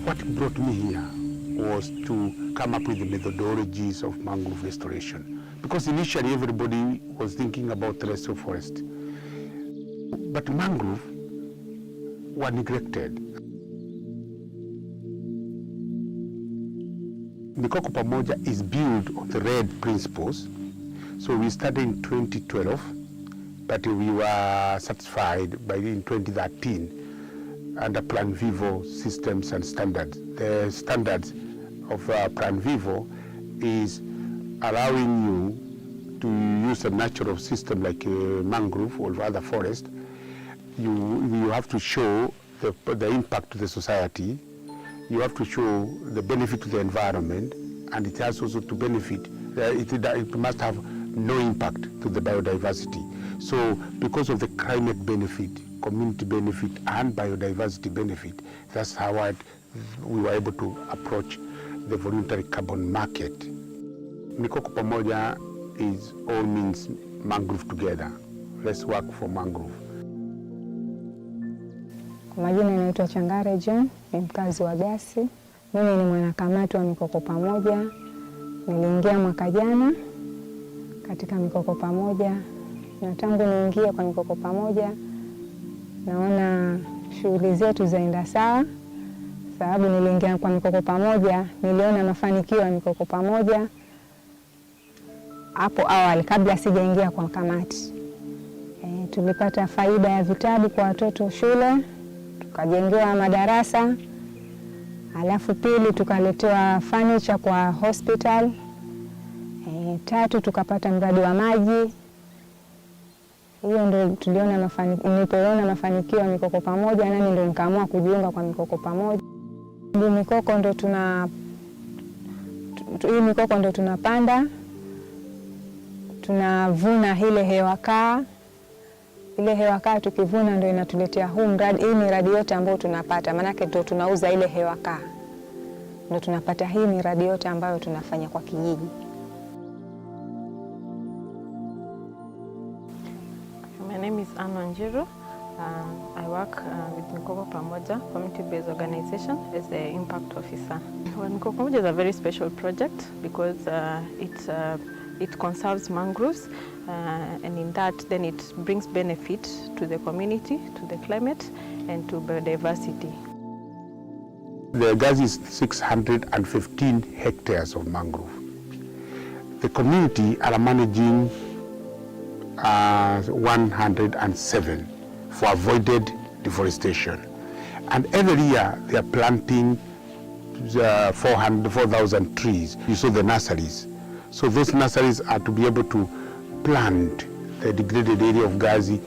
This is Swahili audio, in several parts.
What brought me here was to come up with the methodologies of mangrove restoration. Because initially everybody was thinking about terrestrial forest. But mangrove were neglected. Mikoko Pamoja is built on the RED principles. So we started in 2012, but we were satisfied in 2013 under Plan Vivo systems and standards. The standards of Plan Vivo is allowing you to use a natural system like a mangrove or other forest. You have to show the impact to the society. You have to show the benefit to the environment, and it has also to benefit, it must have no impact to the biodiversity. So because of the climate benefit, community benefit, and biodiversity benefit, that's how we were able to approach the voluntary carbon market. Mikoko Pamoja is all means mangrove together. Let's work for mangrove. Kwa majina naitwa Changare John, ni mkazi wa Gazi. Mimi ni mwanakamati wa Mikoko Pamoja. Niliingia mwaka jana katika Mikoko Pamoja, na tangu niingie kwa Mikoko Pamoja naona shughuli zetu zaenda sawa, sababu niliingia kwa Mikoko Pamoja niliona mafanikio ya Mikoko Pamoja hapo awali kabla sijaingia kwa kamati. Tulipata faida ya vitabu kwa watoto shule, tukajengewa madarasa, alafu pili tukaletewa furniture kwa hospital, tatu tukapata mradi wa maji. Hiyo ndio tuliona nilipoona mafanikio ya Mikoko Pamoja, nami ndio nikaamua kujiunga kwa Mikoko Pamoja. Mikoko ndio hii mikoko ndio tunapanda, tunavuna ile hewa kaa. Ile hewa kaa tukivuna ndio inatuletea huu mradi, hii miradi yote ambayo tunapata, manake ndio tunauza ile hewa kaa. Ndio tunapata hii miradi yote ambayo tunafanya kwa kijiji. My name is Anna Njiro. I work with Mikoko Pamoja, community-based organization, as the impact officer. Well, Mikoko Pamoja is a very special project because it conserves mangroves, and in that then it brings benefit to the community, to the climate, and to biodiversity. The Gazi is 615 hectares of mangrove. The community are managing 107 for avoided deforestation. And every year they are planting 4,000 trees. You saw the nurseries. So those nurseries are to be able to plant the degraded area of Gazi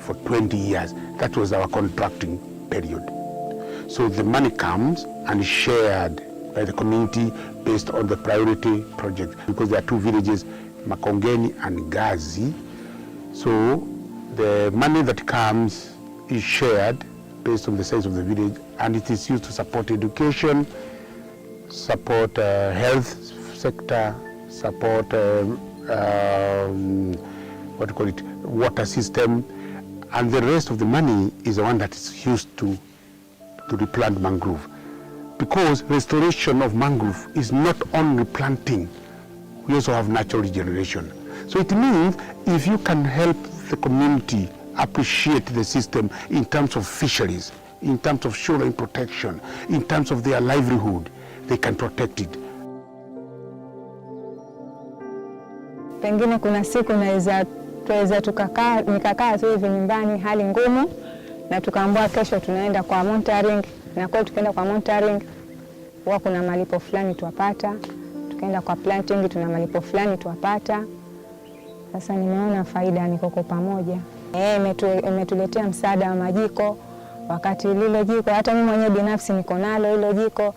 for 20 years. That was our contracting period. So the money comes and is shared by the community based on the priority project, because there are two villages, Makongeni and Gazi. So the money that comes is shared based on the size of the village, and it is used to support education, support health sector, support water system, and the rest of the money is the one that is used to replant mangrove. Because restoration of mangrove is not only planting, we also have natural regeneration. So it means if you can help the community appreciate the system in terms of fisheries, in terms of shoreline protection, in terms of their livelihood, they can protect it. Pengine kuna siku tuweza nikakaa tu hivi nyumbani hali ngumu, na tukaambiwa kesho tunaenda kwa monitoring, na kwa tukaenda kwa monitoring huwa kuna malipo fulani tuwapata, tukaenda kwa planting tuna malipo fulani tuwapata. Sasa nimeona faida ya Mikoko Pamoja. Imetuletea msaada wa majiko, wakati lile jiko hata mimi mwenyewe binafsi niko nalo hilo jiko,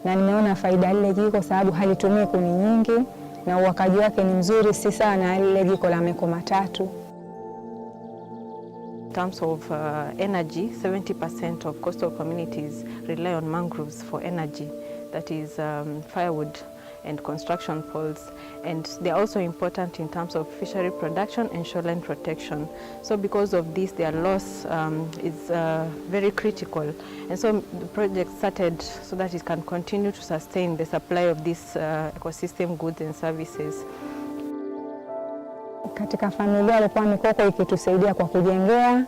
na nimeona faida lile jiko sababu halitumii kuni nyingi na uwakaji wake ni mzuri, si sawa na lile jiko la meko matatu. In terms of energy, 70% of coastal communities rely on mangroves for energy, that is firewood. and construction falls. And they're also important in terms of fishery production and shoreline protection. So because of this, their loss is very critical. And so the project started so that it can continue to sustain the supply of these ecosystem goods and services. Katika familia ilikuwa mikoko ikitusaidia kwa kujengea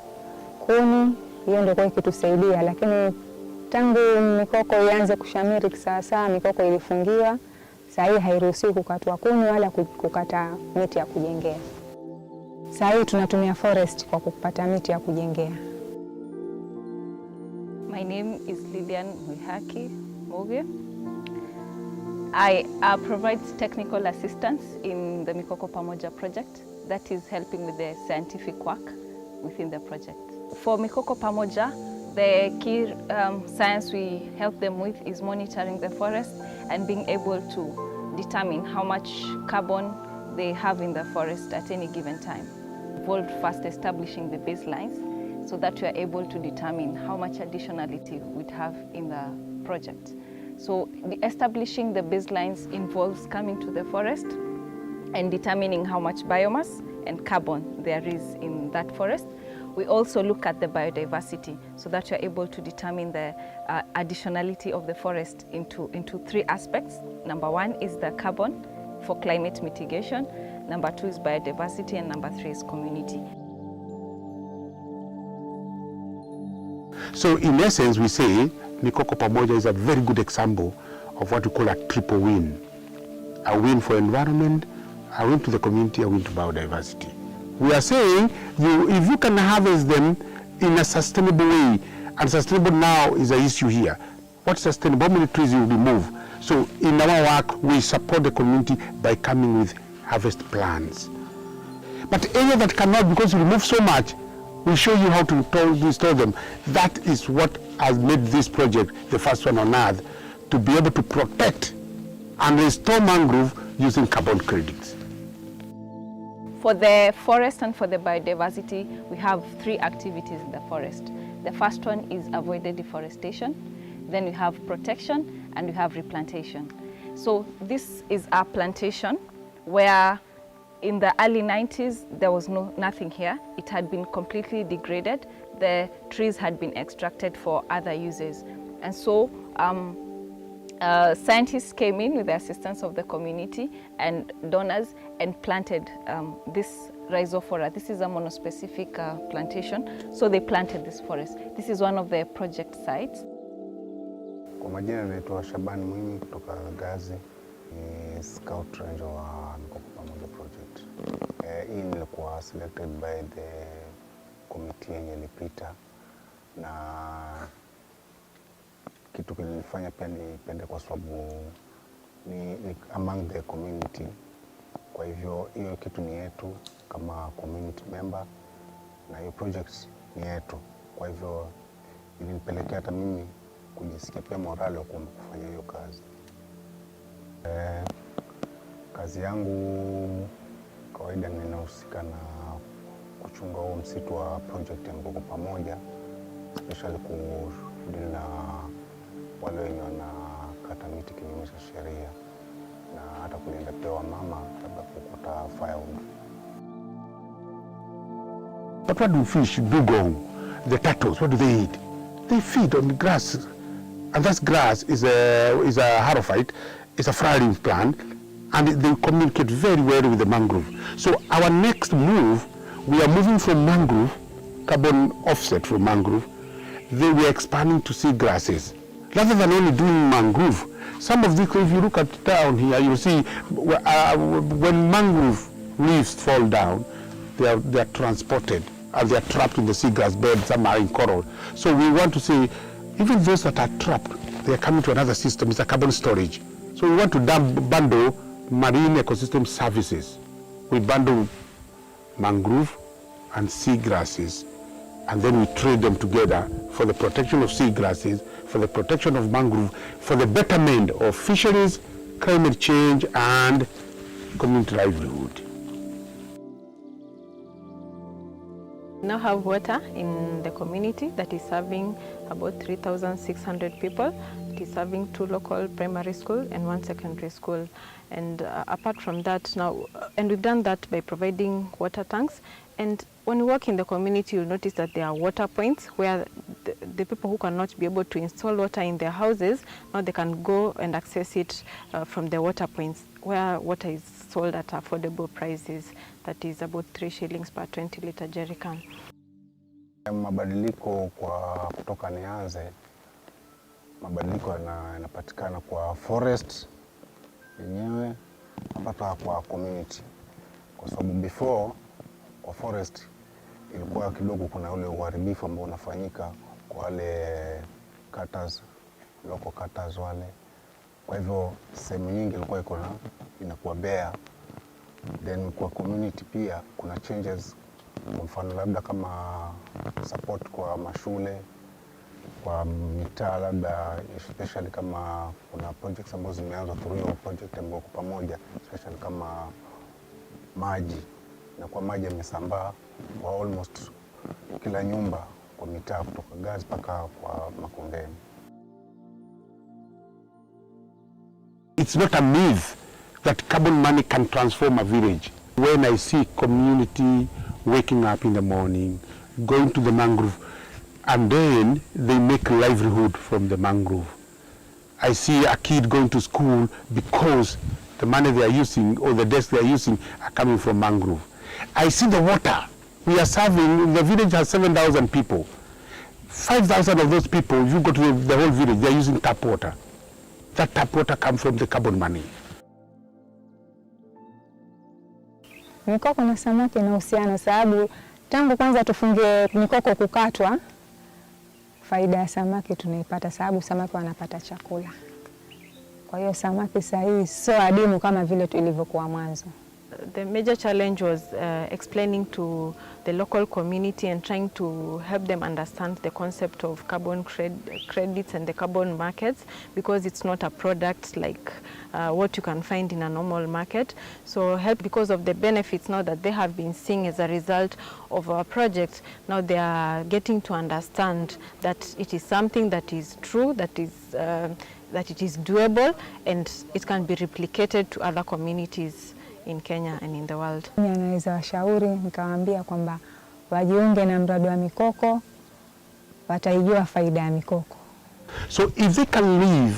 kuni, hiyo ndio kwa ikitusaidia, lakini tangu mikoko ianze kushamiri kisasa, mikoko ilifungiwa. Sasa hii hairuhusiwi kukatwa kuni wala kukata miti ya kujengea. Sasa hii tunatumia forest kwa kupata miti ya kujengea. My name is Lilian Muihaki Moge. I provide technical assistance in the Mikoko Pamoja project that is helping with the scientific work within the project. For Mikoko Pamoja, the key science we help them with is monitoring the forest and being able to determine how much carbon they have in the forest at any given time. Involved first establishing the baselines so that we are able to determine how much additionality we'd have in the project. So establishing the baselines involves coming to the forest and determining how much biomass and carbon there is in that forest. We also look at the biodiversity so that you're able to determine the additionality of the forest into three aspects. Number one is the carbon for climate mitigation. Number two is biodiversity, and number three is community. So in essence, we say Mikoko Pamoja is a very good example of what we call a triple win. A win for environment, a win to the community, a win to biodiversity. We are saying if you can harvest them in a sustainable way, and sustainable now is an issue here. What sustainable? How many trees you remove? So in our work, we support the community by coming with harvest plans. But area that cannot, because you remove so much, we show you how to restore them. That is what has made this project the first one on earth to be able to protect and restore mangrove using carbon credits. For the forest and for the biodiversity, we have three activities in the forest. The first one is avoided deforestation, then we have protection, and we have replantation. So this is our plantation where in the early 90s, there was nothing here. It had been completely degraded. The trees had been extracted for other uses. And so scientists came in with the assistance of the community and donors and planted this rhizophora. This is a monospecific plantation. So they planted this forest. This is one of the project sites. Kwa majina naitwa Shabani Mwimi kutoka Gazi, ni scout ranger wa Mikoko Pamoja project. Hii nilikuwa selected by the committee yenye ilipita, na kitu kilinifanya pia nipende kwa sababu ni among the community. Kwa hivyo hiyo kitu ni yetu kama community member, na hiyo project ni yetu. Kwa hivyo ilinipelekea hata mimi kujisikia pia morale wa kufanya hiyo kazi. Kazi yangu kawaida ninahusika na kuchunga huo msitu wa project ya Mikoko Pamoja, especially kudili na wale wenye wanakata miti kinyume cha sheria, na hata kulinda pia wamama labda kukuta firewood. But what do fish do go? The turtles, what do they eat? They feed on the grass, and that grass is a harophyte, it's a flowering plant, and they communicate very well with the mangrove. So our next move, we are moving from mangrove, carbon offset from mangrove, then we are expanding to sea grasses. Rather than only doing mangrove, some of these, if you look at down here, you see when mangrove leaves fall down, they are transported and they are trapped in the seagrass bed, some are in coral. So we want to say, even those that are trapped, they are coming to another system, it's a carbon storage. So we want to bundle marine ecosystem services. We bundle mangrove and seagrasses, and then we trade them together for the protection of seagrasses, for the protection of mangrove, for the betterment of fisheries, climate change, and community livelihood. Now have water in the community that is serving about 3,600 people. It is serving 2 local primary schools and 1 secondary school. And apart from that now, and we've done that by providing water tanks. And when you walk in the community, you'll notice that there are water points where the people who cannot be able to install water in their houses, now they can go and access it from the water points where water is sold at affordable prices. That is about 3 shillings per 20-liter jerrycan. Mabadiliko kutoka nianze, mabadiliko yanapatikana kwa forest yenyewe mpaka kwa community. Kwa sababu before kwa forest ilikuwa kidogo kuna ule uharibifu ambao unafanyika kwa wale cutters, local cutters wale. Kwa hivyo sehemu nyingi ilikuwa inakuwa bare. Then kwa community pia kuna changes, kwa mfano labda kama support kwa mashule, kwa mitaa labda, especially kama kuna projects ambazo zimeanza through hiyo project Mikoko Pamoja, especially kama maji, na kwa maji yamesambaa kwa almost kila nyumba kwa mitaa kutoka Gazi mpaka kwa Makongeni. It's not a myth that carbon money can transform a village. When I see community waking up in the morning, going to the mangrove, and then they make livelihood from the mangrove. I see a kid going to school because the money they are using or the desks they are using are coming from mangrove. I see the water. We are serving, the village has 7,000 people. 5,000 of those people, if you go to the whole village, they are using tap water. That tap water comes from the carbon money. Mikoko na samaki na uhusiano, sababu tangu kwanza tufunge mikoko kukatwa, faida ya samaki tunaipata sababu samaki wanapata chakula. Kwa hiyo samaki sahihi sio adimu kama vile ilivyokuwa mwanzo. The major challenge was explaining to the local community and trying to help them understand the concept of carbon credits and the carbon markets, because it's not a product like what you can find in a normal market. So help because of the benefits now that they have been seeing as a result of our project. Now they are getting to understand that it is something that is true, that it is doable, and it can be replicated to other communities in Kenya and in the world. Naweza washauri nikawaambia kwamba wajiunge na mradi wa mikoko, wataijua faida ya mikoko. So if they can live,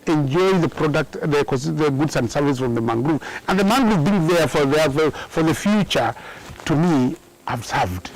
enjoy the product, the goods and services from the mangrove, and the mangrove being there for the future, to me, I've served.